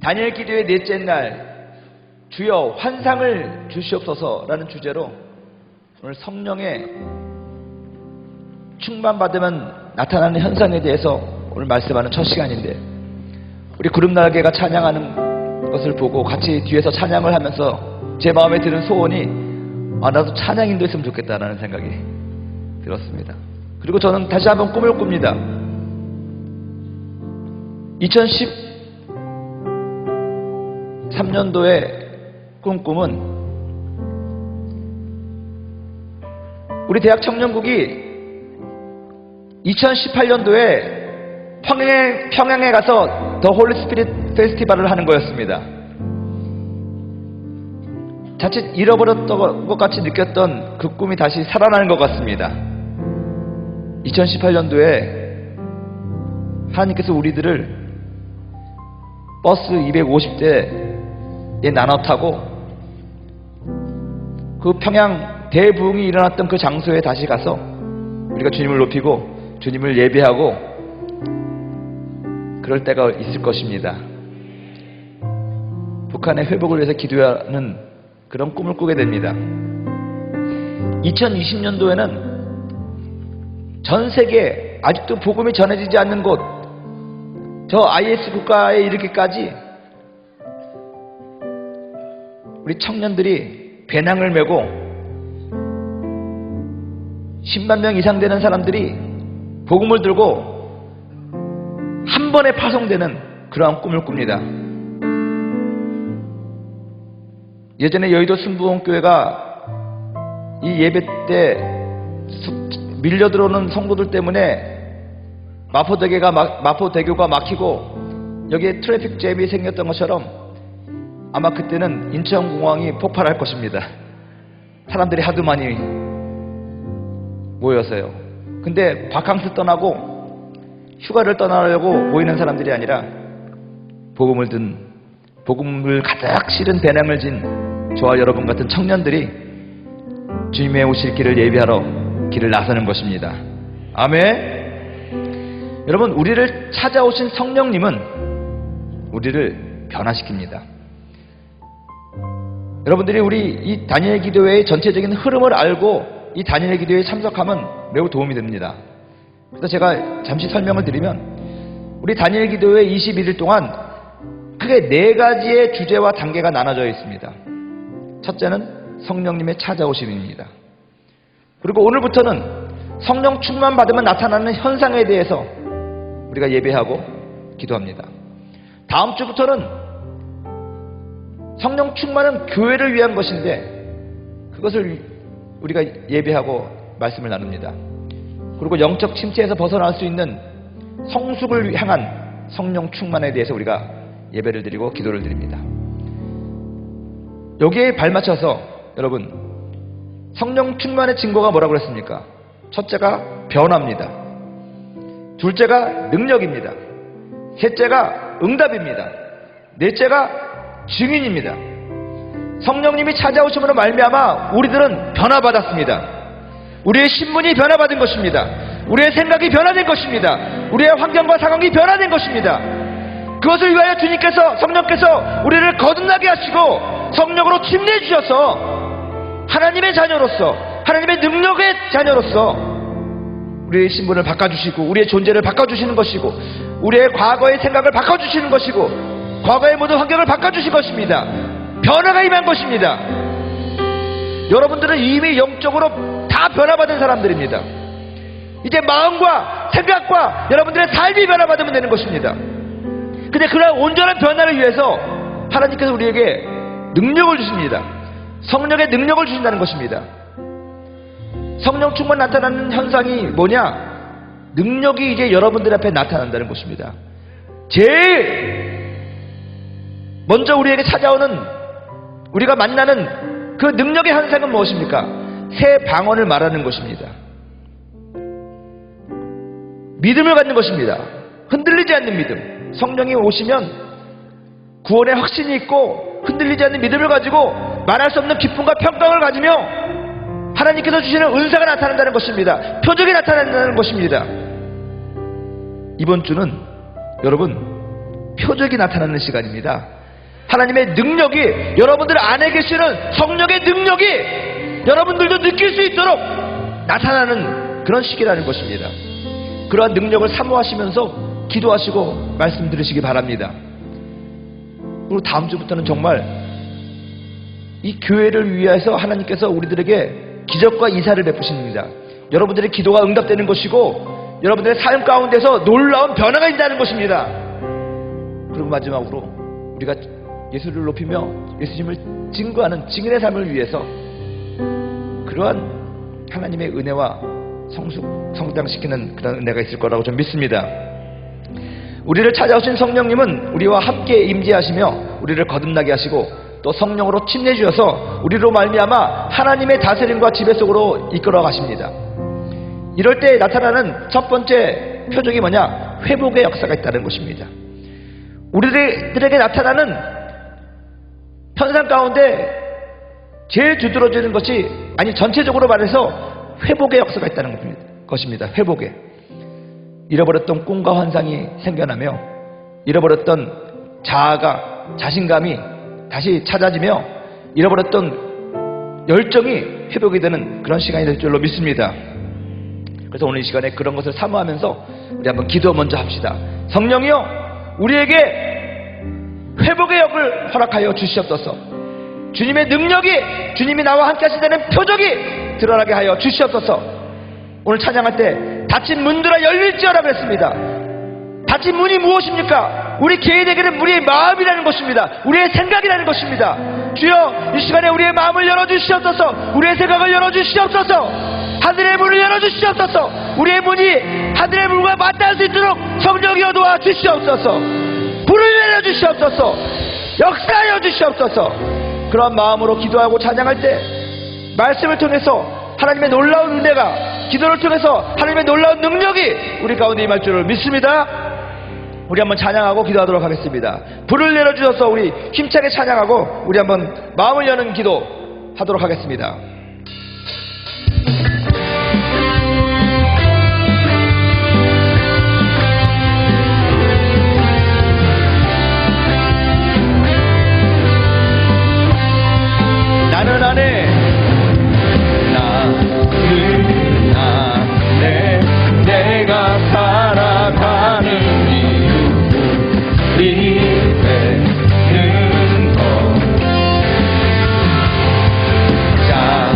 다니엘 기도의 넷째 날, 주여 환상을 주시옵소서라는 주제로 오늘 성령의 충만받으면 나타나는 현상에 대해서 오늘 말씀하는 첫 시간인데, 우리 구름날개가 찬양하는 것을 보고 같이 뒤에서 찬양을 하면서 제 마음에 드는 소원이 나도 찬양인도 했으면 좋겠다라는 생각이 들었습니다. 그리고 저는 다시 한번 꿈을 꿉니다. 2013년도에 꾼 꿈은 우리 대학 청년국이 2018년도에 평양에 가서 더 홀리 스피릿 페스티벌을 하는 거였습니다. 자칫 잃어버렸던 것 같이 느꼈던 그 꿈이 다시 살아나는 것 같습니다. 2018년도에 하나님께서 우리들을 버스 250대에 나눠 타고 그 평양 대부흥이 일어났던 그 장소에 다시 가서 우리가 주님을 높이고 주님을 예배하고 그럴 때가 있을 것입니다. 북한의 회복을 위해서 기도하는 그런 꿈을 꾸게 됩니다. 2020년도에는 전 세계에 아직도 복음이 전해지지 않는 곳, 저 IS 국가에 이르기까지 우리 청년들이 배낭을 메고 10만 명 이상 되는 사람들이 복음을 들고 한 번에 파송되는 그러한 꿈을 꿉니다. 예전에 여의도 순부원교회가 이 예배 때 밀려들어오는 성도들 때문에 마포대교가 막히고 여기에 트래픽 잼이 생겼던 것처럼 아마 그때는 인천공항이 폭발할 것입니다. 사람들이 하도 많이 모여서요. 근데 바캉스 떠나고 휴가를 떠나려고 모이는 사람들이 아니라 복음을 가득 실은 배낭을 진 저와 여러분 같은 청년들이 주님의 오실 길을 예비하러 길을 나서는 것입니다. 아멘. 여러분, 우리를 찾아오신 성령님은 우리를 변화시킵니다. 여러분들이 우리 이 다니엘 기도회의 전체적인 흐름을 알고 이 다니엘 기도회에 참석하면 매우 도움이 됩니다. 그래서 제가 잠시 설명을 드리면, 우리 다니엘 기도회 21일 동안 크게 4가지의 주제와 단계가 나눠져 있습니다. 첫째는 성령님의 찾아오심입니다. 그리고 오늘부터는 성령 충만 받으면 나타나는 현상에 대해서 우리가 예배하고 기도합니다. 다음 주부터는 성령 충만은 교회를 위한 것인데 그것을 우리가 예배하고 말씀을 나눕니다. 그리고 영적 침체에서 벗어날 수 있는 성숙을 향한 성령 충만에 대해서 우리가 예배를 드리고 기도를 드립니다. 여기에 발맞춰서 여러분, 성령 충만의 증거가 뭐라고 그랬습니까? 첫째가 변화입니다. 둘째가 능력입니다. 셋째가 응답입니다. 넷째가 증인입니다. 성령님이 찾아오심으로 말미암아 우리들은 변화받았습니다. 우리의 신분이 변화받은 것입니다. 우리의 생각이 변화된 것입니다. 우리의 환경과 상황이 변화된 것입니다. 그것을 위하여 주님께서, 성령께서 우리를 거듭나게 하시고 성령으로 침례해 주셔서 하나님의 자녀로서, 하나님의 능력의 자녀로서 우리의 신분을 바꿔주시고 우리의 존재를 바꿔주시는 것이고 우리의 과거의 생각을 바꿔주시는 것이고 과거의 모든 환경을 바꿔주신 것입니다. 변화가 임한 것입니다. 여러분들은 이미 영적으로 다 변화받은 사람들입니다. 이제 마음과 생각과 여러분들의 삶이 변화받으면 되는 것입니다. 근데 그런 온전한 변화를 위해서 하나님께서 우리에게 능력을 주십니다. 성령의 능력을 주신다는 것입니다. 성령 충만 나타나는 현상이 뭐냐? 능력이 이제 여러분들 앞에 나타난다는 것입니다. 제일 먼저 우리에게 찾아오는, 우리가 만나는 그 능력의 현상은 무엇입니까? 새 방언을 말하는 것입니다. 믿음을 갖는 것입니다. 흔들리지 않는 믿음. 성령이 오시면 구원의 확신이 있고 흔들리지 않는 믿음을 가지고 말할 수 없는 기쁨과 평강을 가지며 하나님께서 주시는 은사가 나타난다는 것입니다. 표적이 나타난다는 것입니다. 이번 주는 여러분 표적이 나타나는 시간입니다. 하나님의 능력이, 여러분들 안에 계시는 성령의 능력이 여러분들도 느낄 수 있도록 나타나는 그런 시기라는 것입니다. 그러한 능력을 사모하시면서 기도하시고 말씀 들으시기 바랍니다. 그리고 다음 주부터는 정말 이 교회를 위해서 하나님께서 우리들에게 기적과 이사를 베푸십니다. 여러분들의 기도가 응답되는 것이고 여러분들의 삶 가운데서 놀라운 변화가 있다는 것입니다. 그리고 마지막으로 우리가 예수를 높이며 예수님을 증거하는 증인의 삶을 위해서 그러한 하나님의 은혜와 성장시키는 그런 은혜가 있을 거라고 좀 믿습니다. 우리를 찾아오신 성령님은 우리와 함께 임재하시며 우리를 거듭나게 하시고 또 성령으로 침례주셔서 우리로 말미암아 하나님의 다스림과 지배 속으로 이끌어 가십니다. 이럴 때 나타나는 첫 번째 표적이 뭐냐? 회복의 역사가 있다는 것입니다. 우리들에게 나타나는 현상 가운데 제일 두드러지는 것이, 아니 전체적으로 말해서 회복의 역사가 있다는 것입니다. 회복의. 잃어버렸던 꿈과 환상이 생겨나며 잃어버렸던 자아가, 자신감이 다시 찾아지며 잃어버렸던 열정이 회복이 되는 그런 시간이 될 줄로 믿습니다. 그래서 오늘 이 시간에 그런 것을 사모하면서 우리 한번 기도 먼저 합시다. 성령이여, 우리에게 회복의 역을 허락하여 주시옵소서. 주님의 능력이, 주님이 나와 함께 하시다는 표적이 드러나게 하여 주시옵소서. 오늘 찬양할 때 닫힌 문들아 열릴지어라 그랬습니다. 닫힌 문이 무엇입니까? 우리 개인에게는 우리의 마음이라는 것입니다. 우리의 생각이라는 것입니다. 주여, 이 시간에 우리의 마음을 열어주시옵소서. 우리의 생각을 열어주시옵소서. 하늘의 문을 열어주시옵소서. 우리의 문이 하늘의 문과 맞닿을 수 있도록 성령이여 도와주시옵소서. 불을 내려주시옵소서. 역사하여 주시옵소서. 그런 마음으로 기도하고 찬양할 때 말씀을 통해서 하나님의 놀라운 은혜가, 기도를 통해서 하나님의 놀라운 능력이 우리 가운데 임할 줄을 믿습니다. 우리 한번 찬양하고 기도하도록 하겠습니다. 불을 내려주셔서 우리 힘차게 찬양하고 우리 한번 마음을 여는 기도 하도록 하겠습니다. 나는 안에, 나는 안에 내가 살아가는 이유 되는 것. 자,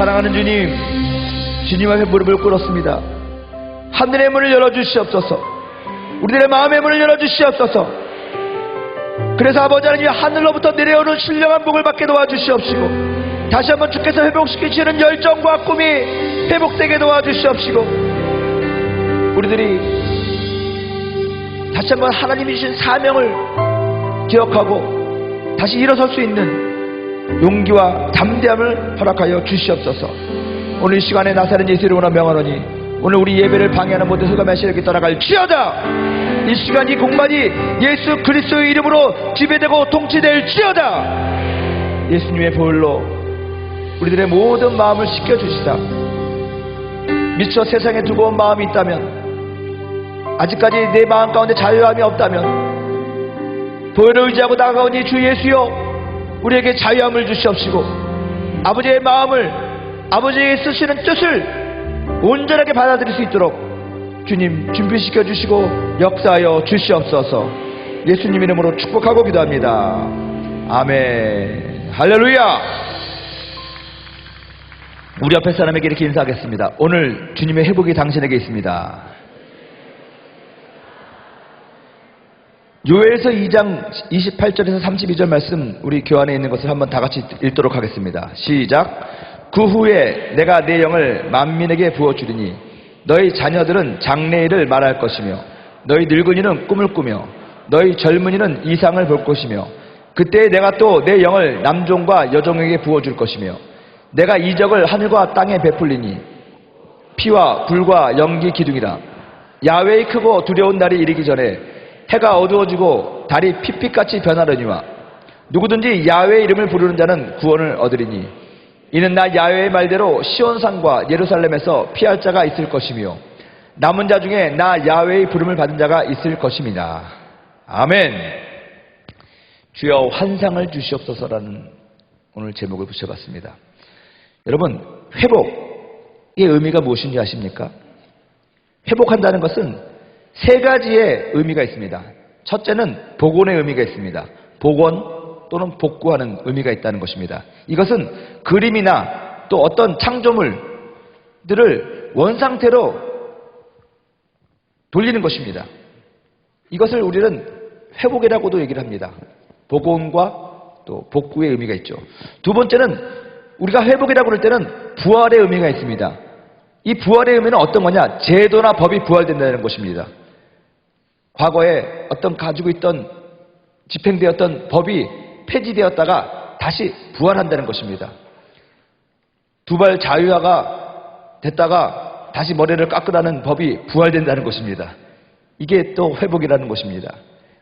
사랑하는 주님, 주님 앞에 무릎을 꿇었습니다. 하늘의 문을 열어주시옵소서. 우리들의 마음의 문을 열어주시옵소서. 그래서 아버지 하나님, 하늘로부터 내려오는 신령한 복을 받게 도와주시옵시고, 다시 한번 주께서 회복시키시는 열정과 꿈이 회복되게 도와주시옵시고, 우리들이 다시 한번 하나님이 주신 사명을 기억하고 다시 일어설 수 있는 용기와 담대함을 허락하여 주시옵소서. 오늘 이 시간에 나사렛 예수 이름으로 명하노니 오늘 우리 예배를 방해하는 모든 흑암의 세력이 떠나갈 지어다. 이 시간 이 공간이 예수 그리스도의 이름으로 지배되고 통치될 지어다. 예수님의 보혈로 우리들의 모든 마음을 씻겨주시다. 미처 세상에 두고 온 마음이 있다면, 아직까지 내 마음 가운데 자유함이 없다면, 보혈을 의지하고 나아가온 이 주 예수여, 우리에게 자유함을 주시옵시고, 아버지의 마음을, 아버지의 쓰시는 뜻을 온전하게 받아들일 수 있도록 주님 준비시켜 주시고 역사하여 주시옵소서. 예수님 이름으로 축복하고 기도합니다. 아멘. 할렐루야. 우리 앞에 사람에게 이렇게 인사하겠습니다. 오늘 주님의 회복이 당신에게 있습니다. 요엘서 2장 28절에서 32절 말씀, 우리 교환에 있는 것을 한번 다 같이 읽도록 하겠습니다. 시작. 그 후에 내가 내 영을 만민에게 부어주리니 너희 자녀들은 장래일을 말할 것이며 너희 늙은이는 꿈을 꾸며 너희 젊은이는 이상을 볼 것이며 그때 내가 또 내 영을 남종과 여종에게 부어줄 것이며 내가 이적을 하늘과 땅에 베풀리니 피와 불과 연기 기둥이라. 야훼의 크고 두려운 날이 이르기 전에 해가 어두워지고 달이 핏빛같이 변하려니와 누구든지 야훼의 이름을 부르는 자는 구원을 얻으리니 이는 나 야훼의 말대로 시온산과 예루살렘에서 피할 자가 있을 것이며 남은 자 중에 나 야훼의 부름을 받은 자가 있을 것입니다. 아멘. 주여 환상을 주시옵소서라는 오늘 제목을 붙여봤습니다. 여러분, 회복의 의미가 무엇인지 아십니까? 회복한다는 것은 세 가지의 의미가 있습니다. 첫째는 복원의 의미가 있습니다. 복원 또는 복구하는 의미가 있다는 것입니다. 이것은 그림이나 또 어떤 창조물들을 원상태로 돌리는 것입니다. 이것을 우리는 회복이라고도 얘기를 합니다. 복원과 또 복구의 의미가 있죠. 두 번째는 우리가 회복이라고 할 때는 부활의 의미가 있습니다. 이 부활의 의미는 어떤 거냐? 제도나 법이 부활된다는 것입니다. 과거에 어떤 가지고 있던 집행되었던 법이 폐지되었다가 다시 부활한다는 것입니다. 두발 자유화가 됐다가 다시 머리를 깎으라는 법이 부활된다는 것입니다. 이게 또 회복이라는 것입니다.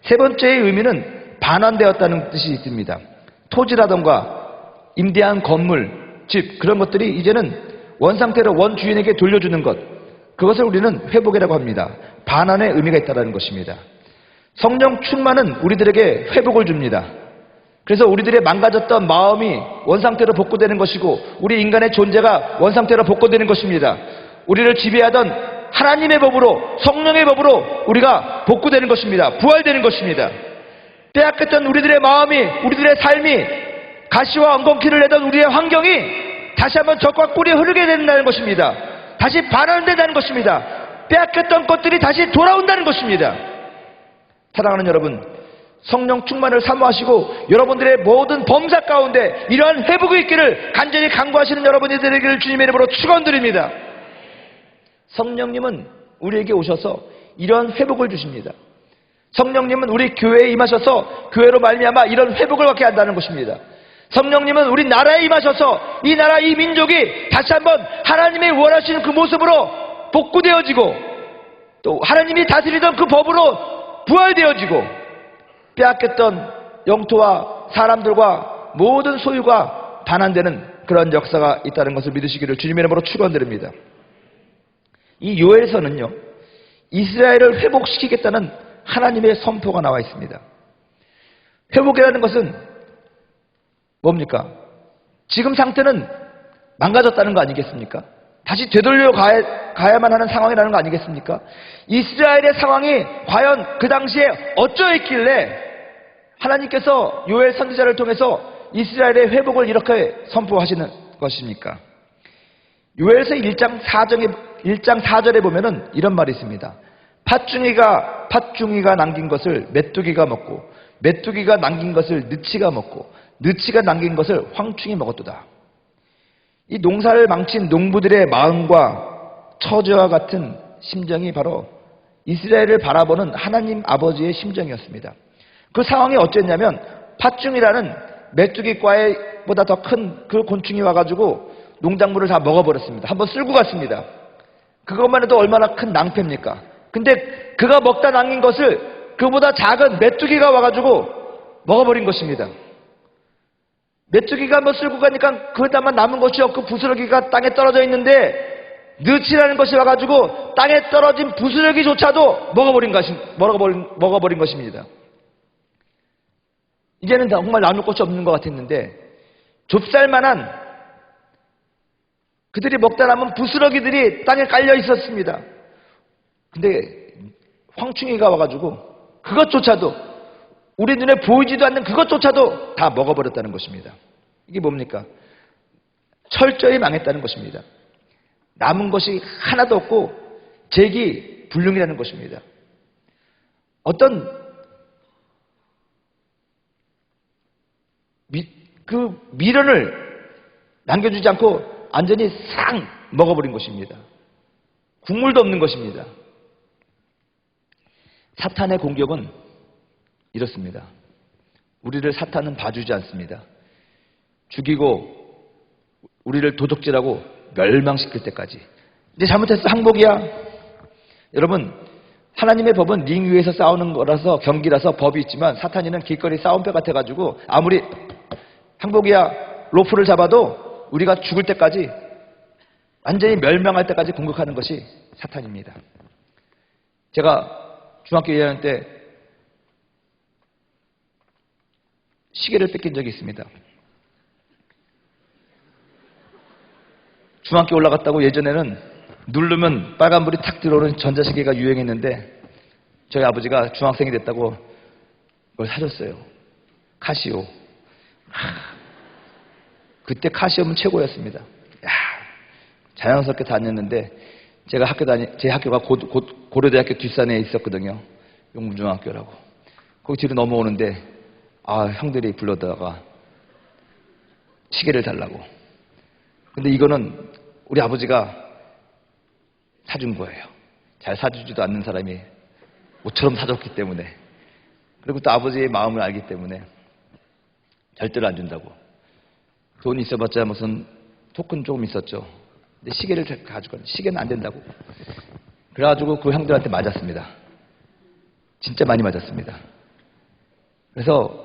세 번째의 의미는 반환되었다는 뜻이 있습니다. 토지라던가 임대한 건물, 집, 그런 것들이 이제는 원상태로 원주인에게 돌려주는 것, 그것을 우리는 회복이라고 합니다. 반환의 의미가 있다는 것입니다. 성령 충만은 우리들에게 회복을 줍니다. 그래서 우리들의 망가졌던 마음이 원상태로 복구되는 것이고 우리 인간의 존재가 원상태로 복구되는 것입니다. 우리를 지배하던 하나님의 법으로, 성령의 법으로 우리가 복구되는 것입니다. 부활되는 것입니다. 빼앗겼던 우리들의 마음이, 우리들의 삶이, 가시와 엉겅퀴를 내던 우리의 환경이 다시 한번 젖과 꿀이 흐르게 된다는 것입니다. 다시 반환된다는 것입니다. 빼앗겼던 것들이 다시 돌아온다는 것입니다. 사랑하는 여러분, 성령 충만을 사모하시고 여러분들의 모든 범사 가운데 이러한 회복이 있기를 간절히 간구하시는 여러분이 되기를 주님의 이름으로 축원드립니다. 성령님은 우리에게 오셔서 이러한 회복을 주십니다. 성령님은 우리 교회에 임하셔서 교회로 말미암아 이런 회복을 받게 한다는 것입니다. 성령님은 우리 나라에 임하셔서 이 나라, 이 민족이 다시 한번 하나님의 원하시는 그 모습으로 복구되어지고 또 하나님이 다스리던 그 법으로 부활되어지고 빼앗겼던 영토와 사람들과 모든 소유가 반환되는 그런 역사가 있다는 것을 믿으시기를 주님의 이름으로 축원드립니다. 이 요엘서는요, 이스라엘을 회복시키겠다는 하나님의 선포가 나와 있습니다. 회복이라는 것은 뭡니까? 지금 상태는 망가졌다는 거 아니겠습니까? 다시 되돌려 가야만 하는 상황이라는 거 아니겠습니까? 이스라엘의 상황이 과연 그 당시에 어쩌했길래 하나님께서 요엘 선지자를 통해서 이스라엘의 회복을 이렇게 선포하시는 것입니까? 요엘서 1장 4절에 보면은 이런 말이 있습니다. 팥중이가 남긴 것을 메뚜기가 먹고 메뚜기가 남긴 것을 느치가 먹고 느치가 남긴 것을 황충이 먹었도다. 이 농사를 망친 농부들의 마음과 처지와 같은 심정이 바로 이스라엘을 바라보는 하나님 아버지의 심정이었습니다. 그 상황이 어땠냐면 팥중이라는 메뚜기과보다 더 큰 그 곤충이 와가지고 농작물을 다 먹어버렸습니다. 한번 쓸고 갔습니다. 그것만 해도 얼마나 큰 낭패입니까? 근데 그가 먹다 남긴 것을 그보다 작은 메뚜기가 와가지고 먹어버린 것입니다. 메뚜기가 한번 쓸고 가니까 그다만 남은 것이 없고 부스러기가 땅에 떨어져 있는데 느치라는 것이 와가지고 땅에 떨어진 부스러기조차도 먹어버린 것입니다. 이제는 정말 나눌 것이 없는 것 같았는데 좁쌀만한 그들이 먹다 남은 부스러기들이 땅에 깔려 있었습니다. 근데 황충이가 와가지고 그것조차도 우리 눈에 보이지도 않는 그것조차도 다 먹어버렸다는 것입니다. 이게 뭡니까? 철저히 망했다는 것입니다. 남은 것이 하나도 없고 재기불능이라는 것입니다. 어떤 그 미련을 남겨주지 않고 완전히 싹 먹어버린 것입니다. 국물도 없는 것입니다. 사탄의 공격은 이렇습니다. 우리를 사탄은 봐주지 않습니다. 죽이고 우리를 도적질하고 멸망시킬 때까지. 근데 잘못했어, 항복이야. 여러분, 하나님의 법은 링 위에서 싸우는 거라서, 경기라서 법이 있지만 사탄이는 길거리 싸움터 같아가지고 아무리 항복이야 로프를 잡아도 우리가 죽을 때까지, 완전히 멸망할 때까지 공격하는 것이 사탄입니다. 제가 중학교 2학년 때 시계를 뺏긴 적이 있습니다. 중학교 올라갔다고 예전에는 누르면 빨간불이 탁 들어오는 전자시계가 유행했는데 저희 아버지가 중학생이 됐다고 그걸 사줬어요. 카시오. 그때 카시오는 최고였습니다. 자연스럽게 다녔는데 제 학교가 고려대학교 뒷산에 있었거든요. 용문중학교라고. 거기 뒤로 넘어오는데 형들이 불러다가 시계를 달라고. 근데 이거는 우리 아버지가 사준 거예요. 잘 사주지도 않는 사람이 옷처럼 사줬기 때문에. 그리고 또 아버지의 마음을 알기 때문에 절대로 안 준다고. 돈이 있어봤자 무슨 토큰 조금 있었죠. 근데 시계를 가지고 시계는 안 된다고. 그래가지고 그 형들한테 맞았습니다. 진짜 많이 맞았습니다. 그래서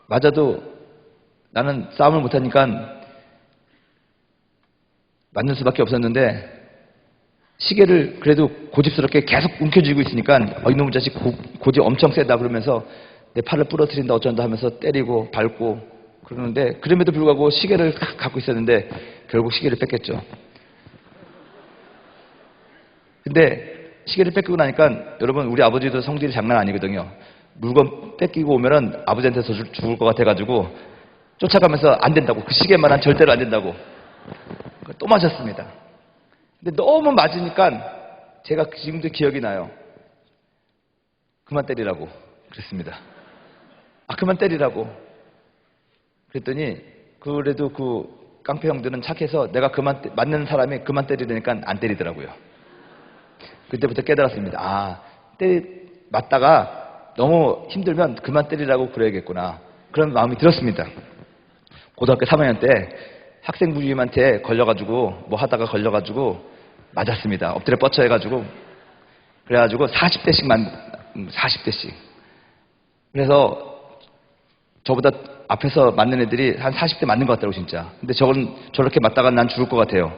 맞아도 나는 싸움을 못하니까 맞는 수밖에 없었는데 시계를 그래도 고집스럽게 계속 움켜쥐고 있으니까 이놈의 자식 고집 엄청 세다 그러면서 내 팔을 부러뜨린다 어쩐다 하면서 때리고 밟고 그러는데 그럼에도 불구하고 시계를 갖고 있었는데 결국 시계를 뺏겼죠. 근데 시계를 뺏기고 나니까 여러분 우리 아버지도 성질이 장난 아니거든요. 물건 뺏기고 오면은 아버지한테서 죽을 것 같아가지고 쫓아가면서 안 된다고. 그 시계만한 절대로 안 된다고. 또 맞았습니다. 근데 너무 맞으니까 제가 지금도 기억이 나요. 그만 때리라고 그랬습니다. 그만 때리라고. 그랬더니 그래도 그 깡패 형들은 착해서 내가 맞는 사람이 그만 때리려니까 안 때리더라고요. 그때부터 깨달았습니다. 맞다가 너무 힘들면 그만 때리라고 그래야겠구나. 그런 마음이 들었습니다. 고등학교 3학년 때 학생부임한테 걸려가지고 뭐 하다가 걸려가지고 맞았습니다. 엎드려 뻗쳐 해가지고 그래가지고 40대씩 그래서 저보다 앞에서 맞는 애들이 한 40대 맞는 것 같더라고 진짜. 근데 저렇게 맞다가 난 죽을 것 같아요.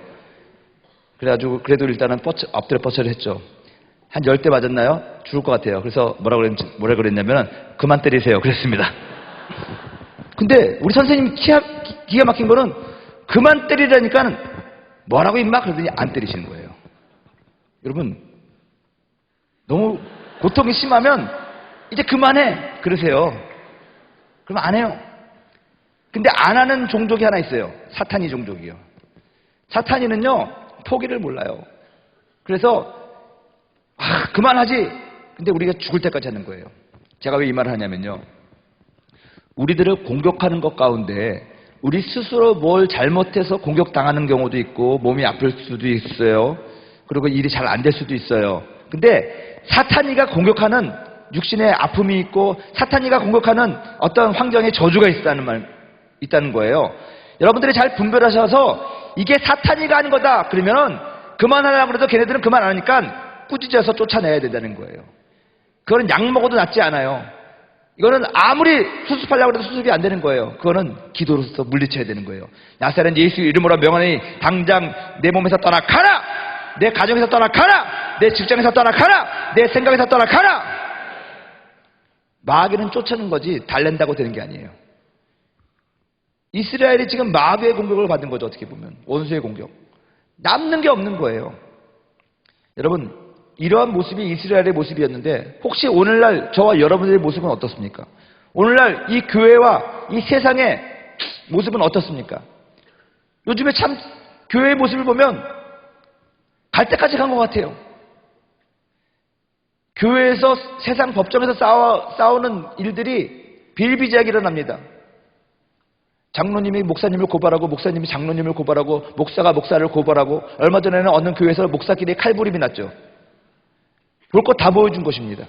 그래가지고 그래도 일단은 엎드려 뻗쳐를 했죠. 한 10대 맞았나요? 죽을 것 같아요. 그래서 뭐라 그랬냐면 그만 때리세요 그랬습니다. 근데 우리 선생님이 기가 막힌 거는 그만 때리라니까 뭐라고 임마 그러더니 안 때리시는 거예요. 여러분 너무 고통이 심하면 이제 그만해 그러세요. 그럼 안 해요. 근데 안 하는 종족이 하나 있어요. 사탄이 종족이요. 사탄이는요 포기를 몰라요. 그래서 그만하지. 근데 우리가 죽을 때까지 하는 거예요. 제가 왜 이 말을 하냐면요, 우리들을 공격하는 것 가운데 우리 스스로 뭘 잘못해서 공격당하는 경우도 있고 몸이 아플 수도 있어요. 그리고 일이 잘 안 될 수도 있어요. 근데 사탄이가 공격하는 육신의 아픔이 있고 사탄이가 공격하는 어떤 환경에 저주가 있다는 거예요. 여러분들이 잘 분별하셔서 이게 사탄이가 하는 거다 그러면 그만하려고 해도 걔네들은 그만 안 하니까 꾸짖어서 쫓아내야 된다는 거예요. 그거는 약 먹어도 낫지 않아요. 이거는 아무리 수습하려고 해도 수습이 안 되는 거예요. 그거는 기도로서 물리쳐야 되는 거예요. 나사렛 예수 이름으로 명하니 당장 내 몸에서 떠나가라! 내 가정에서 떠나가라! 내 직장에서 떠나가라! 내 생각에서 떠나가라! 마귀는 쫓아는 거지 달랜다고 되는 게 아니에요. 이스라엘이 지금 마귀의 공격을 받은 거죠. 어떻게 보면 원수의 공격. 남는 게 없는 거예요. 여러분, 이러한 모습이 이스라엘의 모습이었는데 혹시 오늘날 저와 여러분들의 모습은 어떻습니까? 오늘날 이 교회와 이 세상의 모습은 어떻습니까? 요즘에 참 교회의 모습을 보면 갈 때까지 간 것 같아요. 교회에서 세상 법정에서 싸우는 일들이 비일비재하게 일어납니다. 장로님이 목사님을 고발하고 목사님이 장로님을 고발하고 목사가 목사를 고발하고 얼마 전에는 어느 교회에서 목사끼리 칼부림이 났죠. 볼 거 다 보여준 것입니다.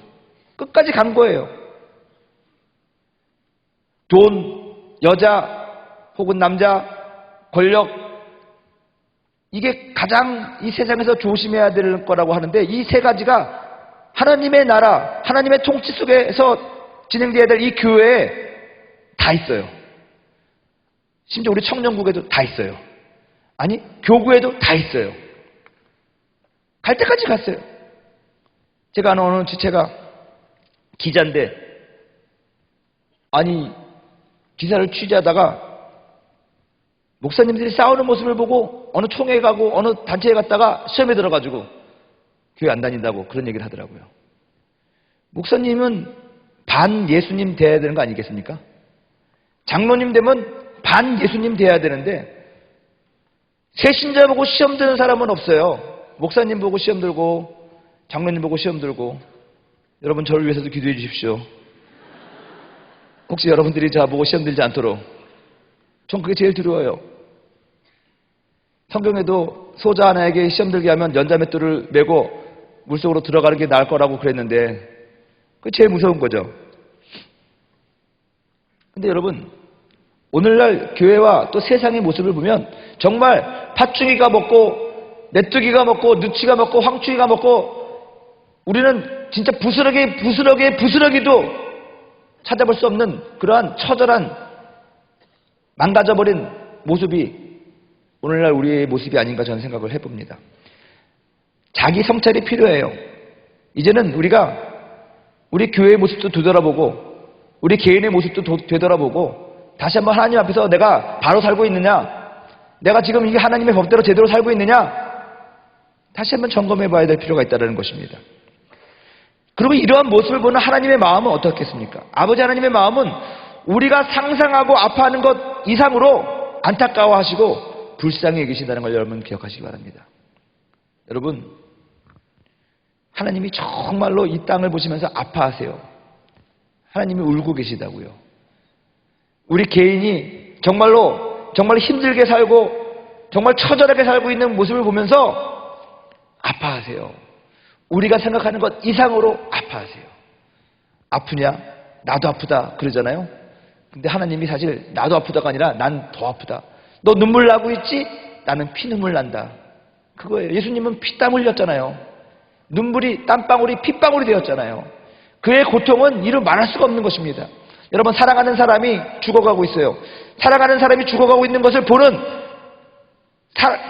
끝까지 간 거예요. 돈, 여자, 혹은 남자, 권력, 이게 가장 이 세상에서 조심해야 될 거라고 하는데 이 세 가지가 하나님의 나라, 하나님의 통치 속에서 진행돼야 될 이 교회에 다 있어요. 심지어 우리 청년국에도 다 있어요. 아니, 교구에도 다 있어요. 갈 때까지 갔어요. 제가 아는 어느 지체가 기자인데, 아니, 기사를 취재하다가 목사님들이 싸우는 모습을 보고 어느 총회에 가고 어느 단체에 갔다가 시험에 들어가지고 교회 안 다닌다고 그런 얘기를 하더라고요. 목사님은 반 예수님 돼야 되는 거 아니겠습니까? 장로님 되면 반 예수님 돼야 되는데 새신자 보고 시험 드는 사람은 없어요. 목사님 보고 시험 들고 장로님 보고 시험 들고. 여러분 저를 위해서도 기도해 주십시오. 혹시 여러분들이 저보고 시험 들지 않도록. 전 그게 제일 두려워요. 성경에도 소자 하나에게 시험 들게 하면 연자맷돌을 메고 물속으로 들어가는 게 나을 거라고 그랬는데 그게 제일 무서운 거죠. 근데 여러분, 오늘날 교회와 또 세상의 모습을 보면 정말 팥죽이가 먹고 메뚜기가 먹고 누치가 먹고 황충이가 먹고 우리는 진짜 부스러기도 찾아볼 수 없는 그러한 처절한 망가져버린 모습이 오늘날 우리의 모습이 아닌가 저는 생각을 해봅니다. 자기 성찰이 필요해요. 이제는 우리가 우리 교회의 모습도 되돌아보고 우리 개인의 모습도 되돌아보고 다시 한번 하나님 앞에서 내가 바로 살고 있느냐, 내가 지금 이 하나님의 법대로 제대로 살고 있느냐 다시 한번 점검해 봐야 될 필요가 있다는 것입니다. 그리고 이러한 모습을 보는 하나님의 마음은 어떻겠습니까? 아버지 하나님의 마음은 우리가 상상하고 아파하는 것 이상으로 안타까워하시고 불쌍히 여기신다는 걸 여러분 기억하시기 바랍니다. 여러분, 하나님이 정말로 이 땅을 보시면서 아파하세요. 하나님이 울고 계시다고요. 우리 개인이 정말 힘들게 살고 정말 처절하게 살고 있는 모습을 보면서 아파하세요. 우리가 생각하는 것 이상으로 아파하세요. 아프냐? 나도 아프다 그러잖아요. 근데 하나님이 사실 나도 아프다가 아니라 난 더 아프다. 너 눈물 나고 있지? 나는 피눈물 난다. 그거예요. 예수님은 피땀 흘렸잖아요. 눈물이 땀방울이 핏방울이 되었잖아요. 그의 고통은 이루 말할 수가 없는 것입니다. 여러분, 사랑하는 사람이 죽어가고 있어요. 사랑하는 사람이 죽어가고 있는 것을 보는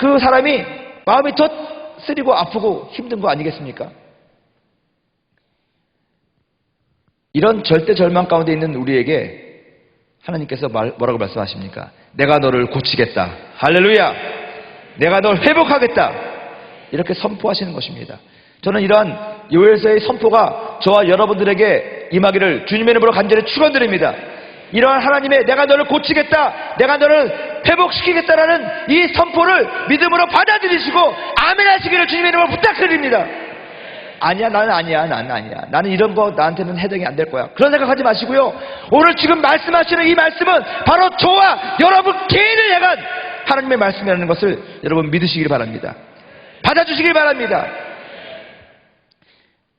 그 사람이 마음이 더 쓰리고 아프고 힘든 거 아니겠습니까? 이런 절대 절망 가운데 있는 우리에게 하나님께서 뭐라고 말씀하십니까? 내가 너를 고치겠다. 할렐루야! 내가 널 회복하겠다. 이렇게 선포하시는 것입니다. 저는 이러한 요엘서의 선포가 저와 여러분들에게 임하기를 주님의 이름으로 간절히 축원드립니다. 이러한 하나님의 내가 너를 고치겠다, 내가 너를 회복시키겠다라는 이 선포를 믿음으로 받아들이시고 아멘 하시기를 주님의 이름으로 부탁드립니다. 아니야, 나는 아니야, 나는 아니야. 나는 이런 거 나한테는 해당이 안 될 거야. 그런 생각하지 마시고요. 오늘 지금 말씀하시는 이 말씀은 바로 저와 여러분 개인을 향한 하나님의 말씀이라는 것을 여러분 믿으시길 바랍니다. 받아주시길 바랍니다.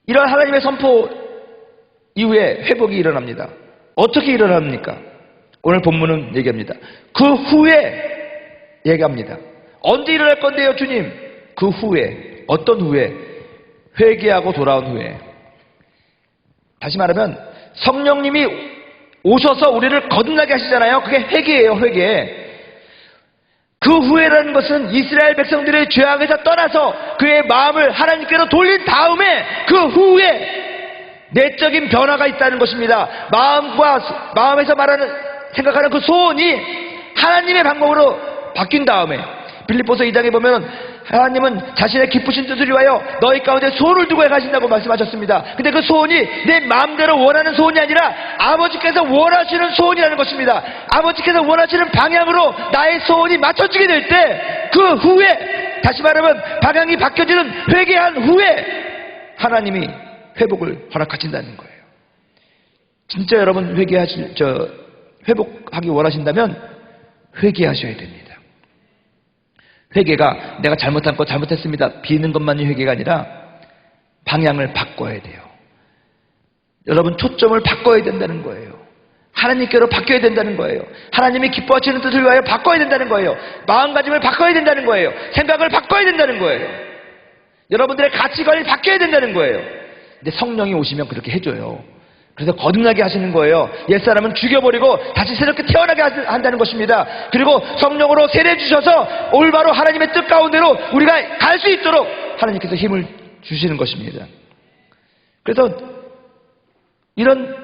이런 하나님의 선포 이후에 회복이 일어납니다. 어떻게 일어납니까? 오늘 본문은 얘기합니다. 그 후에 얘기합니다. 언제 일어날 건데요, 주님? 그 후에. 어떤 후에? 회개하고 돌아온 후에. 다시 말하면 성령님이 오셔서 우리를 거듭나게 하시잖아요. 그게 회개예요, 회개. 그 후회라는 것은 이스라엘 백성들의 죄악에서 떠나서 그의 마음을 하나님께로 돌린 다음에 그 후에 내적인 변화가 있다는 것입니다. 마음에서 생각하는 그 소원이 하나님의 방법으로 바뀐 다음에 빌립보서 2장에 보면 하나님은 자신의 기쁘신 뜻을 위하여 너희 가운데 소원을 두고 가신다고 말씀하셨습니다. 근데 그 소원이 내 마음대로 원하는 소원이 아니라 아버지께서 원하시는 소원이라는 것입니다. 아버지께서 원하시는 방향으로 나의 소원이 맞춰지게 될 때 그 후에, 다시 말하면 방향이 바뀌어지는 회개한 후에 하나님이 회복을 허락하신다는 거예요. 진짜 여러분 회복하기 원하신다면 회개하셔야 됩니다. 회개가 내가 잘못한 거 잘못했습니다 비는 것만이 회개가 아니라 방향을 바꿔야 돼요. 여러분 초점을 바꿔야 된다는 거예요. 하나님께로 바뀌어야 된다는 거예요. 하나님이 기뻐하시는 뜻을 위하여 바꿔야 된다는 거예요. 마음가짐을 바꿔야 된다는 거예요. 생각을 바꿔야 된다는 거예요. 여러분들의 가치관이 바뀌어야 된다는 거예요. 근데 성령이 오시면 그렇게 해줘요. 그래서 거듭나게 하시는 거예요. 옛사람은 죽여버리고 다시 새롭게 태어나게 한다는 것입니다. 그리고 성령으로 세례 주셔서 올바로 하나님의 뜻 가운데로 우리가 갈 수 있도록 하나님께서 힘을 주시는 것입니다. 그래서 이런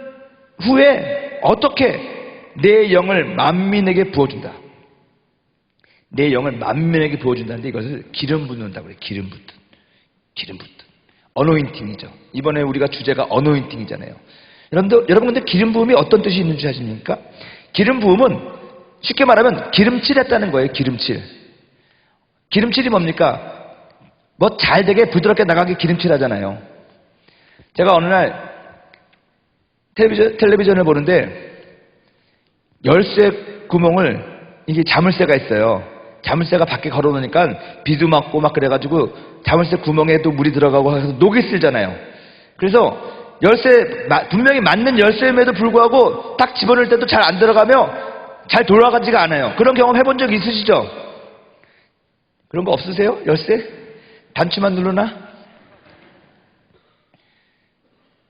후에 어떻게 내 영을 만민에게 부어준다. 내 영을 만민에게 부어준다는데 이것을 기름 붓는다고 그래요. 기름 붓듯. 어노인팅이죠. 이번에 우리가 주제가 어노인팅이잖아요. 여러분 근데 기름 부음이 어떤 뜻이 있는 줄 아십니까? 기름 부음은 쉽게 말하면 기름칠했다는 거예요. 기름칠이 뭡니까? 뭐 잘 되게 부드럽게 나가게 기름칠하잖아요. 제가 어느 날 텔레비전을 보는데 열쇠 구멍을, 이게 자물쇠가 있어요. 자물쇠가 밖에 걸어놓으니까 비도 맞고 막 그래가지고 자물쇠 구멍에도 물이 들어가고 해서 녹이 슬잖아요. 그래서 분명히 맞는 열쇠임에도 불구하고 딱 집어넣을 때도 잘 안 들어가며 잘 돌아가지가 않아요. 그런 경험 해본 적 있으시죠? 그런 거 없으세요? 열쇠? 단추만 누르나?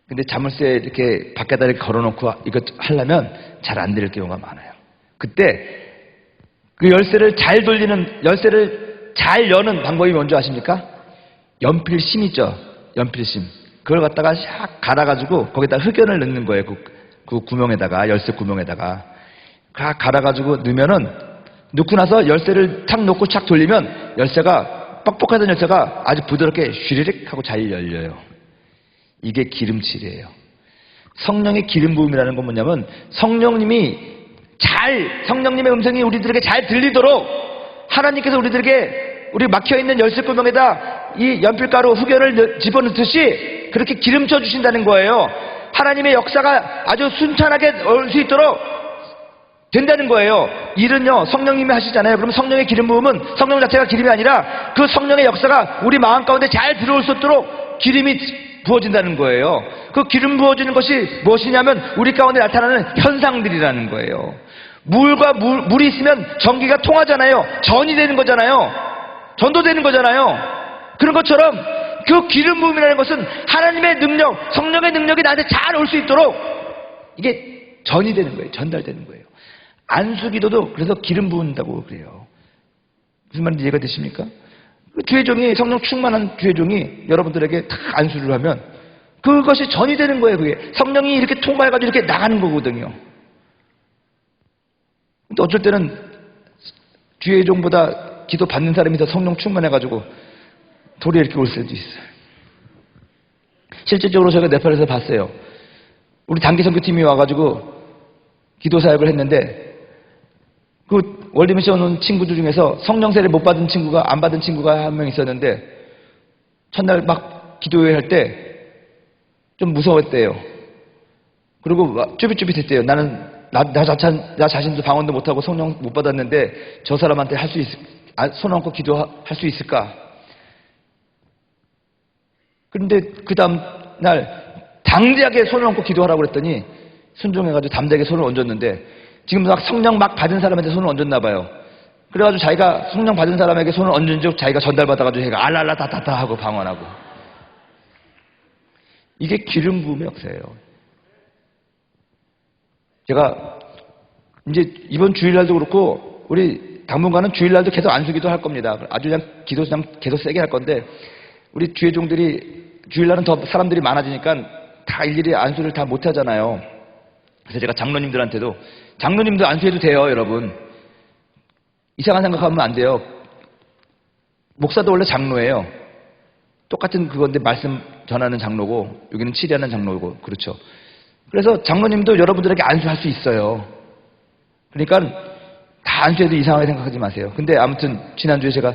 근데 자물쇠 이렇게 밖에다 이렇게 걸어놓고 이거 하려면 잘 안 될 경우가 많아요. 그때 그 열쇠를 잘 여는 방법이 뭔지 아십니까? 연필심 있죠? 연필심. 그걸 갖다가 샥 갈아가지고 거기다 흑연을 넣는 거예요. 그 구멍에다가, 열쇠 구멍에다가. 갈아가지고 넣고 나서 열쇠를 탁 놓고 착 돌리면 열쇠가, 뻑뻑하던 열쇠가 아주 부드럽게 슈리릭 하고 잘 열려요. 이게 기름칠이에요. 성령의 기름 부음이라는 건 뭐냐면 성령님의 음성이 우리들에게 잘 들리도록 하나님께서 우리 막혀있는 열쇠 구멍에다 이 연필가루 흑연을 집어넣듯이 그렇게 기름쳐 주신다는 거예요. 하나님의 역사가 아주 순탄하게 올 수 있도록 된다는 거예요. 일은요 성령님이 하시잖아요. 그럼 성령의 기름 부음은 성령 자체가 기름이 아니라 그 성령의 역사가 우리 마음 가운데 잘 들어올 수 있도록 기름이 부어진다는 거예요. 그 기름 부어지는 것이 무엇이냐면 우리 가운데 나타나는 현상들이라는 거예요. 물이 있으면 전기가 통하잖아요. 전이 되는 거잖아요. 전도 되는 거잖아요. 그런 것처럼 그 기름 부음이라는 것은 하나님의 능력, 성령의 능력이 나한테 잘 올 수 있도록 이게 전이 되는 거예요. 전달되는 거예요. 안수기도도 그래서 기름 부은다고 그래요. 무슨 말인지 이해가 되십니까? 그 주의종이, 성령 충만한 주의종이 여러분들에게 탁 안수를 하면 그것이 전이 되는 거예요. 그게 성령이 이렇게 통과해가지고 이렇게 나가는 거거든요. 근데 어쩔 때는 주의종보다 기도 받는 사람이 더 성령 충만해가지고 돌이 이렇게 올 수도 있어요. 실질적으로 제가 네팔에서 봤어요. 우리 단기 선교팀이 와가지고 기도 사역을 했는데 그 월드미션 온 친구들 중에서 성령 세례 못 받은 친구가 안 받은 친구가 한 명 있었는데 첫날 막 기도회 할 때 좀 무서웠대요. 그리고 막 쭈삣쭈삣했대요. 나는 나 자신도 방언도 못하고 성령 못 받았는데 저 사람한테 할 수 손 얹고 기도할 수 있을까? 그런데 그 다음 날 당대하게 손을 얹고 기도하라고 그랬더니 순종해가지고 담대하게 손을 얹었는데 지금 막 성령 막 받은 사람한테 손을 얹었나 봐요. 그래가지고 자기가 성령 받은 사람에게 손을 얹은 적 자기가 전달받아가지고 자기가 알랄라 다다다 하고 방언하고. 이게 기름 부음의 역사예요. 제가 이제 이번 주일날도 그렇고 우리 당분간은 주일날도 계속 안수기도 할 겁니다. 아주 그냥 기도 그냥 계속 세게 할 건데 우리 주회종들이 주일날은 더 사람들이 많아지니까 다 일일이 안수를 다 못 하잖아요. 그래서 제가 장로님들한테도 장로님도 안수해도 돼요, 여러분. 이상한 생각하면 안 돼요. 목사도 원래 장로예요. 똑같은 그건데 말씀 전하는 장로고 여기는 치리하는 장로고 그렇죠. 그래서 장로님도 여러분들에게 안수할 수 있어요. 그러니까 다 안수해도 이상하게 생각하지 마세요. 근데 아무튼 지난주에 제가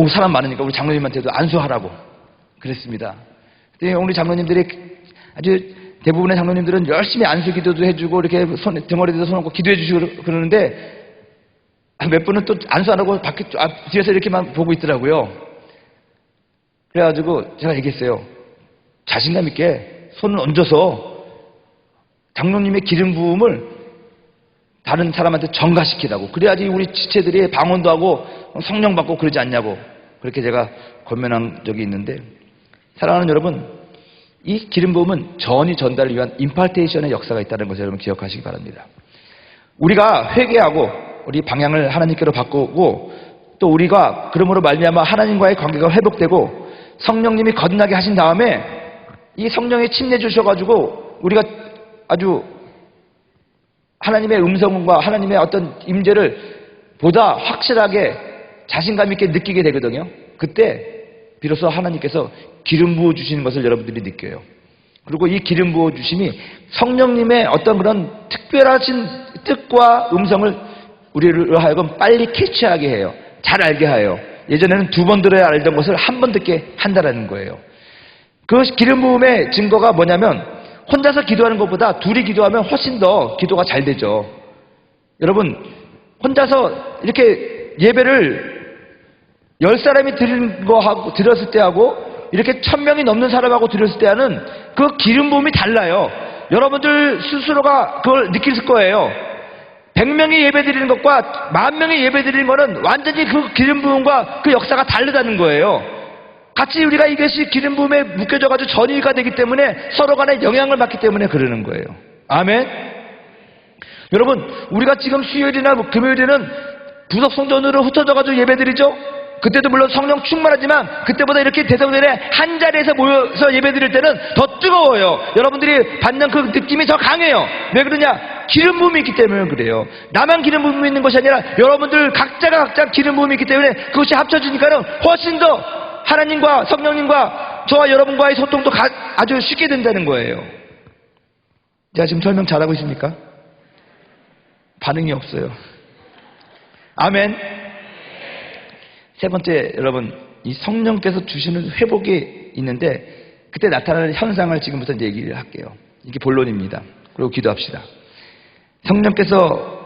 사람 많으니까 우리 장로님한테도 안수하라고 그랬습니다. 우리 장로님들이 아주 대부분의 장로님들은 열심히 안수 기도도 해주고 이렇게 등어리에도 손 얹고 기도해 주시고 그러는데 몇 분은 또 안수 안 하고 밖에 뒤에서 이렇게만 보고 있더라고요. 그래가지고 제가 얘기했어요. 자신감 있게 손을 얹어서 장로님의 기름 부음을 다른 사람한테 전가시키라고. 그래야지 우리 지체들이 방언도 하고 성령 받고 그러지 않냐고. 그렇게 제가 권면한 적이 있는데 사랑하는 여러분, 이 기름 부음은 전이 전달을 위한 임파테이션의 역사가 있다는 것을 여러분 기억하시기 바랍니다. 우리가 회개하고 우리 방향을 하나님께로 바꾸고 또 우리가 그러므로 말미암아 하나님과의 관계가 회복되고 성령님이 거듭나게 하신 다음에 이 성령에 침례 주셔가지고 우리가 아주 하나님의 음성과 하나님의 어떤 임재를 보다 확실하게 자신감 있게 느끼게 되거든요. 그때 비로소 하나님께서 기름 부어 주시는 것을 여러분들이 느껴요. 그리고 이 기름 부어 주심이 성령님의 어떤 그런 특별하신 뜻과 음성을 우리를 하여금 빨리 캐치하게 해요. 잘 알게 해요. 예전에는 2번 들어야 알던 것을 한 번 듣게 한다라는 거예요. 그 기름 부음의 증거가 뭐냐면 혼자서 기도하는 것보다 둘이 기도하면 훨씬 더 기도가 잘 되죠. 여러분 혼자서 이렇게 예배를 10사람이 드렸을 때하고 이렇게 1000명이 넘는 사람하고 드렸을 때는 그 기름 부음이 달라요. 여러분들 스스로가 그걸 느낄 거예요. 100명이 예배 드리는 것과 10,000명이 예배 드리는 것은 완전히 그 기름 부음과 그 역사가 다르다는 거예요. 같이 우리가 이것이 기름 부음에 묶여져가지고 전이가 되기 때문에 서로 간에 영향을 받기 때문에 그러는 거예요. 아멘. 여러분 우리가 지금 수요일이나 금요일에는 부석 성전으로 흩어져가지고 예배 드리죠. 그때도 물론 성령 충만하지만 그때보다 이렇게 대성전에 한 자리에서 모여서 예배 드릴 때는 더 뜨거워요. 여러분들이 받는 그 느낌이 더 강해요. 왜 그러냐? 기름 부음이 있기 때문에 그래요. 나만 기름 부음이 있는 것이 아니라 여러분들 각자 기름 부음이 있기 때문에 그것이 합쳐지니까는 훨씬 더 하나님과 성령님과 저와 여러분과의 소통도 아주 쉽게 된다는 거예요. 제가 지금 설명 잘하고 있습니까? 반응이 없어요. 아멘. 세 번째, 여러분, 이 성령께서 주시는 회복이 있는데 그때 나타나는 현상을 지금부터 이제 얘기를 할게요. 이게 본론입니다. 그리고 기도합시다. 성령께서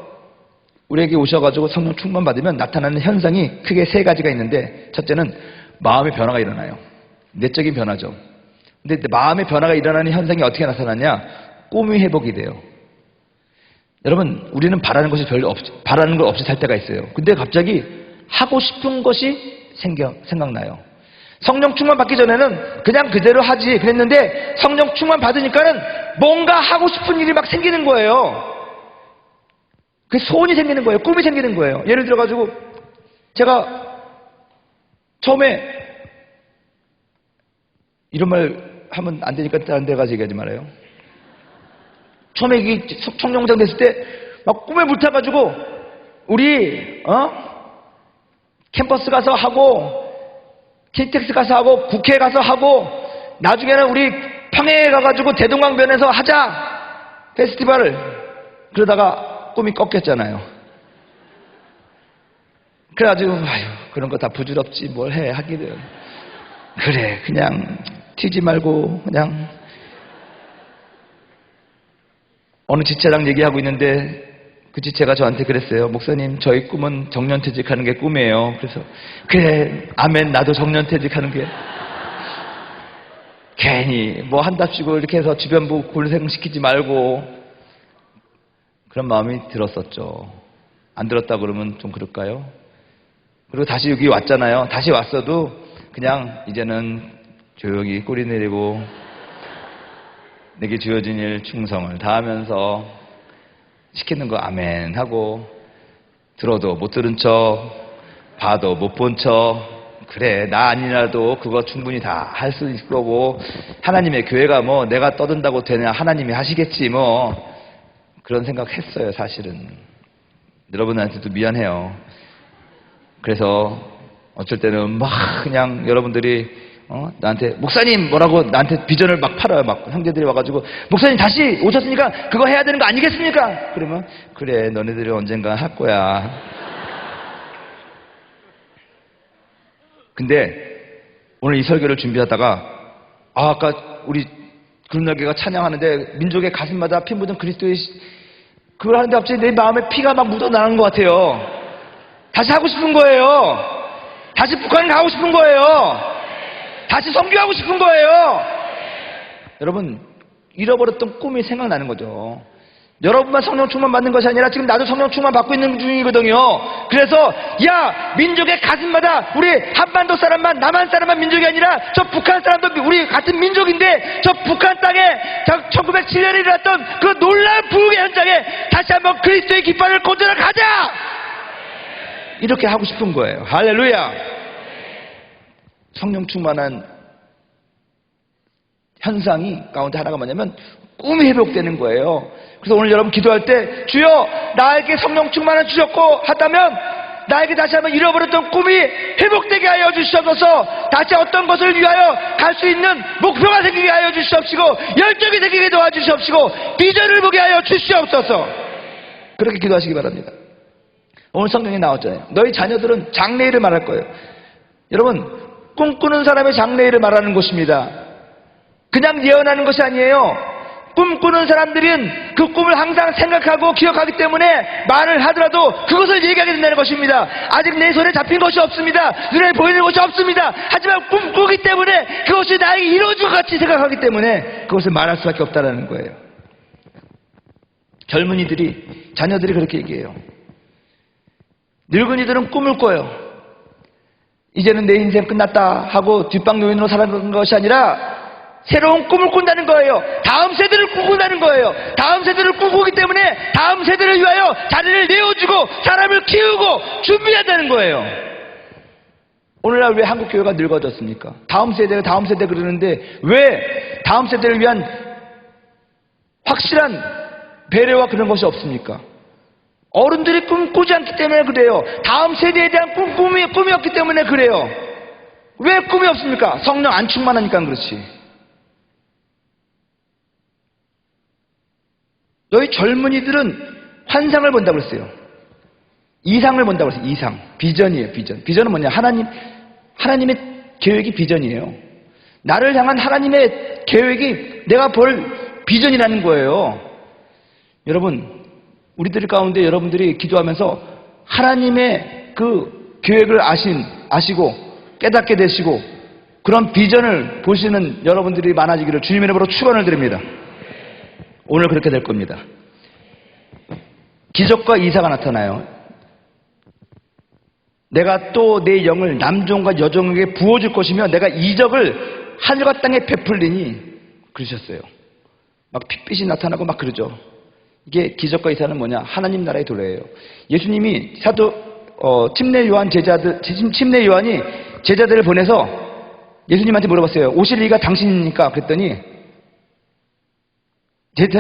우리에게 오셔가지고 성령 충만 받으면 나타나는 현상이 크게 3가지가 있는데 첫째는 마음의 변화가 일어나요. 내적인 변화죠. 근데 마음의 변화가 일어나는 현상이 어떻게 나타나냐? 꿈이 회복이 돼요. 여러분, 우리는 바라는 것이 별로 바라는 걸 없이 살 때가 있어요. 근데 갑자기 하고 싶은 것이 생각나요. 성령 충만 받기 전에는 그냥 그대로 하지 그랬는데 성령 충만 받으니까는 뭔가 하고 싶은 일이 막 생기는 거예요. 그 소원이 생기는 거예요. 꿈이 생기는 거예요. 예를 들어가지고 제가 처음에 이런 말 하면 안 되니까 다른 데 가서 얘기하지 말아요. 처음에 이 청년장 됐을 때 막 꿈에 불타가지고 우리 캠퍼스 가서 하고 KTX 가서 하고 국회 가서 하고 나중에는 우리 평양에 가가지고 대동강변에서 하자 페스티벌을. 그러다가 꿈이 꺾였잖아요. 그래가지고 아유 그런 거 다 부질없지 뭘 해 하기는 그래 그냥 튀지 말고 그냥 어느 지체랑 얘기하고 있는데 그 지체가 저한테 그랬어요. 목사님 저희 꿈은 정년퇴직하는 게 꿈이에요. 그래서 그래 아멘 나도 정년퇴직하는 게 괜히 뭐 한답시고 이렇게 해서 주변부 고생시키지 말고 그런 마음이 들었었죠. 안 들었다 그러면 좀 그럴까요? 그리고 다시 여기 왔잖아요. 다시 왔어도 그냥 이제는 조용히 꼬리 내리고 내게 주어진 일 충성을 다하면서 시키는 거 아멘 하고 들어도 못 들은 척 봐도 못 본 척 그래 나 아니라도 그거 충분히 다 할 수 있을 거고 하나님의 교회가 뭐 내가 떠든다고 되냐 하나님이 하시겠지 뭐 그런 생각했어요. 사실은 여러분한테도 미안해요. 그래서 어쩔 때는 막 그냥 여러분들이 나한테 목사님 뭐라고 나한테 비전을 막 팔아요. 막 형제들이 와가지고 목사님 다시 오셨으니까 그거 해야 되는 거 아니겠습니까? 그러면 그래 너네들이 언젠가 할 거야. 근데 오늘 이 설교를 준비하다가 아까 우리 그룹날개가 찬양하는데 민족의 가슴마다 피 묻은 그리스도의 그걸 하는데 갑자기 내 마음에 피가 막 묻어나는 것 같아요. 다시 하고 싶은 거예요. 다시 북한 가고 싶은 거예요. 다시 선교하고 싶은 거예요. 여러분 잃어버렸던 꿈이 생각나는 거죠. 여러분만 성령 충만 받는 것이 아니라 지금 나도 성령 충만 받고 있는 중이거든요. 그래서 야 민족의 가슴마다 우리 한반도 사람만 남한 사람만 민족이 아니라 저 북한 사람도 우리 같은 민족인데 저 북한 땅에 1907년에 일어났던 그 놀라운 부흥의 현장에 다시 한번 그리스도의 깃발을 꽂으러 가자. 이렇게 하고 싶은 거예요. 할렐루야. 성령 충만한 현상이 가운데 하나가 뭐냐면 꿈이 회복되는 거예요. 그래서 오늘 여러분 기도할 때 주여 나에게 성령 충만을 주셨고 하다면 나에게 다시 한번 잃어버렸던 꿈이 회복되게 하여 주시옵소서. 다시 어떤 것을 위하여 갈 수 있는 목표가 생기게 하여 주시옵시고 열정이 생기게 도와주시옵시고 비전을 보게 하여 주시옵소서. 그렇게 기도하시기 바랍니다. 오늘 성경에 나왔잖아요. 너희 자녀들은 장래일을 말할 거예요. 여러분 꿈꾸는 사람의 장래일을 말하는 것입니다. 그냥 예언하는 것이 아니에요. 꿈꾸는 사람들은 그 꿈을 항상 생각하고 기억하기 때문에 말을 하더라도 그것을 얘기하게 된다는 것입니다. 아직 내 손에 잡힌 것이 없습니다. 눈에 보이는 것이 없습니다. 하지만 꿈꾸기 때문에 그것이 나에게 이루어질 것 같이 생각하기 때문에 그것을 말할 수밖에 없다는 거예요. 젊은이들이 자녀들이 그렇게 얘기해요. 늙은이들은 꿈을 꿔요. 이제는 내 인생 끝났다 하고 뒷방 요인으로 살아가는 것이 아니라 새로운 꿈을 꾼다는 거예요. 다음 세대를 꿈꾼다는 거예요. 다음 세대를 꿈꾸기 때문에 다음 세대를 위하여 자리를 내어주고 사람을 키우고 준비한다는 거예요. 오늘날 왜 한국 교회가 늙어졌습니까? 다음 세대 그러는데 왜 다음 세대를 위한 확실한 배려와 그런 것이 없습니까? 어른들이 꿈꾸지 않기 때문에 그래요. 다음 세대에 대한 꿈이 없기 때문에 그래요. 왜 꿈이 없습니까? 성령 안 충만하니까 그렇지. 너희 젊은이들은 환상을 본다고 그랬어요. 이상을 본다고 그랬어요. 이상. 비전이에요. 비전. 비전은 뭐냐? 하나님의 계획이 비전이에요. 나를 향한 하나님의 계획이 내가 볼 비전이라는 거예요. 여러분 우리들 가운데 여러분들이 기도하면서 하나님의 그 계획을 아시고 깨닫게 되시고 그런 비전을 보시는 여러분들이 많아지기를 주님의 이름으로 축원을 드립니다. 오늘 그렇게 될 겁니다. 기적과 이사가 나타나요. 내가 또 내 영을 남종과 여종에게 부어줄 것이며 내가 이적을 하늘과 땅에 베풀리니 그러셨어요. 막 핏빛이 나타나고 막 그러죠. 이게 기적과 이사는 뭐냐? 하나님 나라의 도래예요. 예수님이 침례 요한이 제자들을 보내서 예수님한테 물어봤어요. 오실 리가 당신입니까? 그랬더니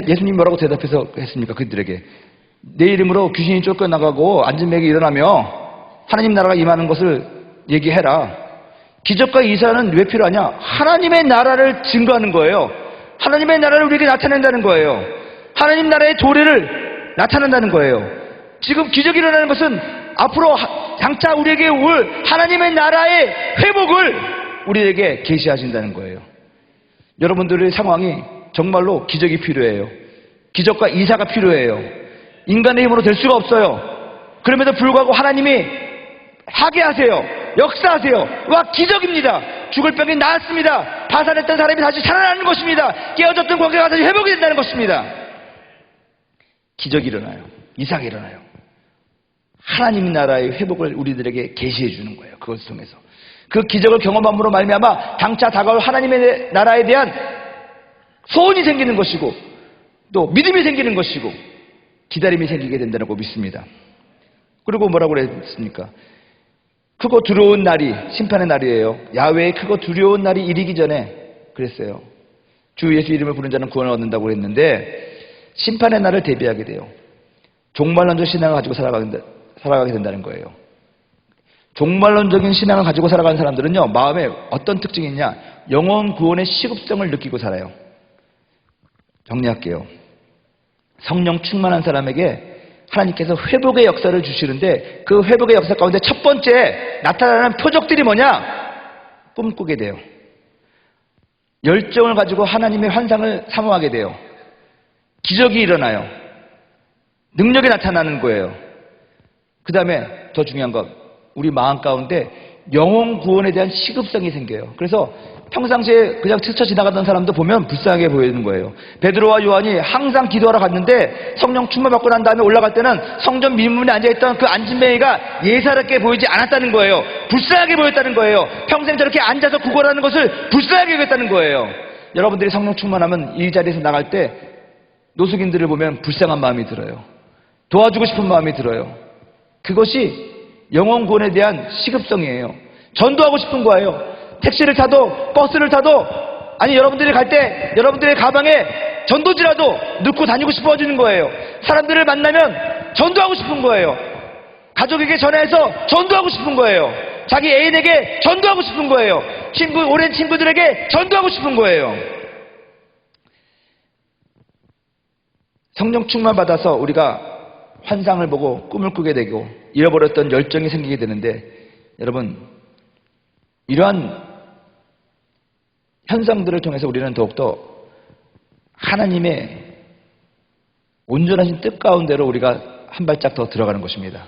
예수님이 뭐라고 대답해서 했습니까? 그들에게 내 이름으로 귀신이 쫓겨나가고 앉은 맥이 일어나며 하나님 나라가 임하는 것을 얘기해라. 기적과 이사는 왜 필요하냐? 하나님의 나라를 증거하는 거예요. 하나님의 나라를 우리에게 나타낸다는 거예요. 하나님 나라의 도래를 나타난다는 거예요. 지금 기적이 일어나는 것은 앞으로 장차 우리에게 올 하나님의 나라의 회복을 우리에게 계시하신다는 거예요. 여러분들의 상황이 정말로 기적이 필요해요. 기적과 이사가 필요해요. 인간의 힘으로 될 수가 없어요. 그럼에도 불구하고 하나님이 하게 하세요. 역사하세요. 와, 기적입니다. 죽을 병이 나았습니다. 파산했던 사람이 다시 살아나는 것입니다. 깨어졌던 관계가 다시 회복이 된다는 것입니다. 기적이 일어나요. 이사가 일어나요. 하나님 나라의 회복을 우리들에게 계시해 주는 거예요. 그것을 통해서. 그 기적을 경험함으로 말미암아 장차 다가올 하나님의 나라에 대한 소원이 생기는 것이고 또 믿음이 생기는 것이고 기다림이 생기게 된다고 믿습니다. 그리고 뭐라고 그랬습니까? 크고 두려운 날이 심판의 날이에요. 야훼의 크고 두려운 날이 이르기 전에 그랬어요. 주 예수 이름을 부르는 자는 구원을 얻는다고 했는데 심판의 날을 대비하게 돼요. 종말론적 신앙을 가지고 살아가게 된다는 거예요. 종말론적인 신앙을 가지고 살아가는 사람들은요, 마음에 어떤 특징이 있냐? 영혼 구원의 시급성을 느끼고 살아요. 정리할게요. 성령 충만한 사람에게 하나님께서 회복의 역사를 주시는데 그 회복의 역사 가운데 첫 번째 나타나는 표적들이 뭐냐? 꿈꾸게 돼요. 열정을 가지고 하나님의 환상을 사모하게 돼요. 기적이 일어나요. 능력이 나타나는 거예요. 그 다음에 더 중요한 것, 우리 마음 가운데 영혼 구원에 대한 시급성이 생겨요. 그래서 평상시에 그냥 스쳐 지나가던 사람도 보면 불쌍하게 보이는 거예요. 베드로와 요한이 항상 기도하러 갔는데 성령 충만 받고 난 다음에 올라갈 때는 성전 민문에 앉아있던 그 앉은뱅이가 예사롭게 보이지 않았다는 거예요. 불쌍하게 보였다는 거예요. 평생 저렇게 앉아서 구걸하는 것을 불쌍하게 여겼다는 거예요. 여러분들이 성령 충만하면 이 자리에서 나갈 때 노숙인들을 보면 불쌍한 마음이 들어요. 도와주고 싶은 마음이 들어요. 그것이 영혼 구원에 대한 시급성이에요. 전도하고 싶은 거예요. 택시를 타도 버스를 타도 아니 여러분들이 갈 때 여러분들의 가방에 전도지라도 넣고 다니고 싶어지는 거예요. 사람들을 만나면 전도하고 싶은 거예요. 가족에게 전화해서 전도하고 싶은 거예요. 자기 애인에게 전도하고 싶은 거예요. 오랜 친구들에게 전도하고 싶은 거예요. 성령 충만 받아서 우리가 환상을 보고 꿈을 꾸게 되고 잃어버렸던 열정이 생기게 되는데 여러분 이러한 현상들을 통해서 우리는 더욱더 하나님의 온전하신 뜻 가운데로 우리가 한 발짝 더 들어가는 것입니다.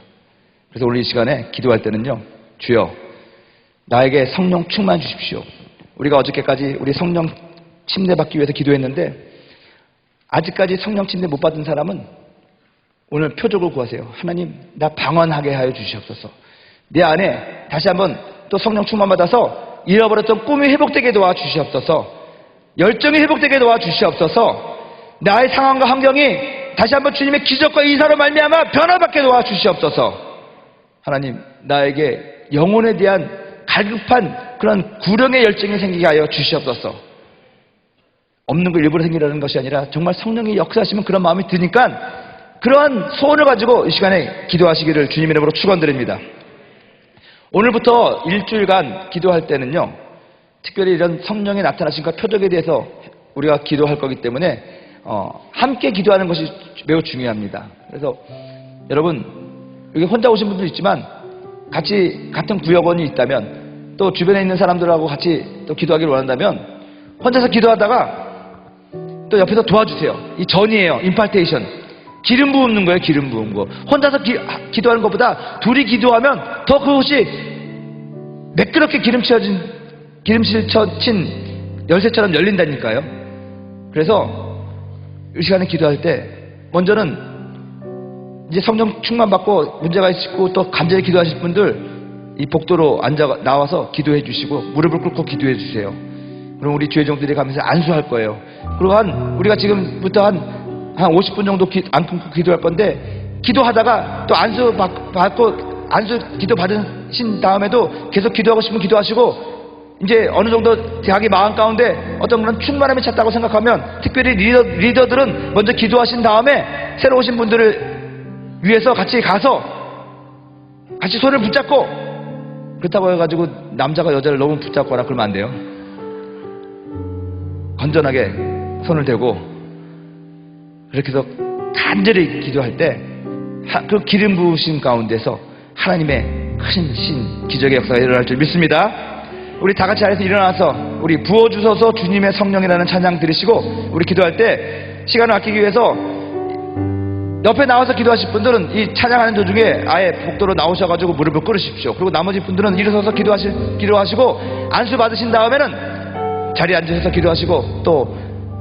그래서 오늘 이 시간에 기도할 때는요, 주여 나에게 성령 충만 주십시오. 우리가 어저께까지 우리 성령 침례 받기 위해서 기도했는데 아직까지 성령 침례 못 받은 사람은 오늘 표적을 구하세요. 하나님 나 방언하게 하여 주시옵소서. 내 안에 다시 한번 또 성령 충만 받아서 잃어버렸던 꿈이 회복되게 도와주시옵소서. 열정이 회복되게 도와주시옵소서. 나의 상황과 환경이 다시 한번 주님의 기적과 이사로 말미암아 변화받게 도와주시옵소서. 하나님 나에게 영혼에 대한 갈급한 그런 구령의 열정이 생기게 하여 주시옵소서. 없는 거 일부러 생기려는 것이 아니라 정말 성령이 역사하시면 그런 마음이 드니까 그러한 소원을 가지고 이 시간에 기도하시기를 주님 이름으로 축원드립니다. 오늘부터 일주일간 기도할 때는요, 특별히 이런 성령의 나타나심과 표적에 대해서 우리가 기도할 거기 때문에 함께 기도하는 것이 매우 중요합니다. 그래서 여러분 여기 혼자 오신 분도 있지만 같이 같은 구역원이 있다면 또 주변에 있는 사람들하고 같이 또 기도하기를 원한다면 혼자서 기도하다가 또 옆에서 도와주세요. 이 전이에요. 임파테이션. 기름 부음는 거예요. 기름 부은 거. 혼자서 기도하는 것보다 둘이 기도하면 더 그것이 매끄럽게 기름칠 친 열쇠처럼 열린다니까요. 그래서 이 시간에 기도할 때 먼저는 이제 성령 충만 받고 문제가 있고 또 간절히 기도하실 분들 이 복도로 나와서 기도해 주시고 무릎을 꿇고 기도해 주세요. 그럼 우리 주의 종들이 가면서 안수할 거예요. 그리고 우리가 지금부터 한 50분 정도 안 끊고 기도할 건데 기도하다가 또 안수 받고 안수 기도 받으신 다음에도 계속 기도하고 싶으면 기도하시고 이제 어느 정도 자기 마음 가운데 어떤 그런 충만함이 찼다고 생각하면 특별히 리더들은 먼저 기도하신 다음에 새로 오신 분들을 위해서 같이 가서 같이 손을 붙잡고 그렇다고 해가지고 남자가 여자를 너무 붙잡거나 그러면 안 돼요. 건전하게 손을 대고 그렇게 해서 간절히 기도할 때 그 기름 부으심 가운데서 하나님의 큰 신 기적의 역사가 일어날 줄 믿습니다. 우리 다 같이 자리에서 일어나서 우리 부어주소서 주님의 성령이라는 찬양 들으시고 우리 기도할 때 시간을 아끼기 위해서 옆에 나와서 기도하실 분들은 이 찬양하는 도중에 아예 복도로 나오셔가지고 무릎을 꿇으십시오. 그리고 나머지 분들은 일어서서 기도하시고 안수 받으신 다음에는 자리에 앉으셔서 기도하시고 또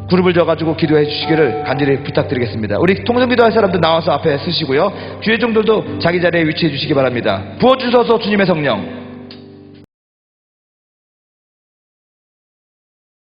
그룹을 져가지고 기도해 주시기를 간절히 부탁드리겠습니다. 우리 통성 기도할 사람들 나와서 앞에 서시고요. 교회종들도 자기 자리에 위치해 주시기 바랍니다. 부어주소서 주님의 성령.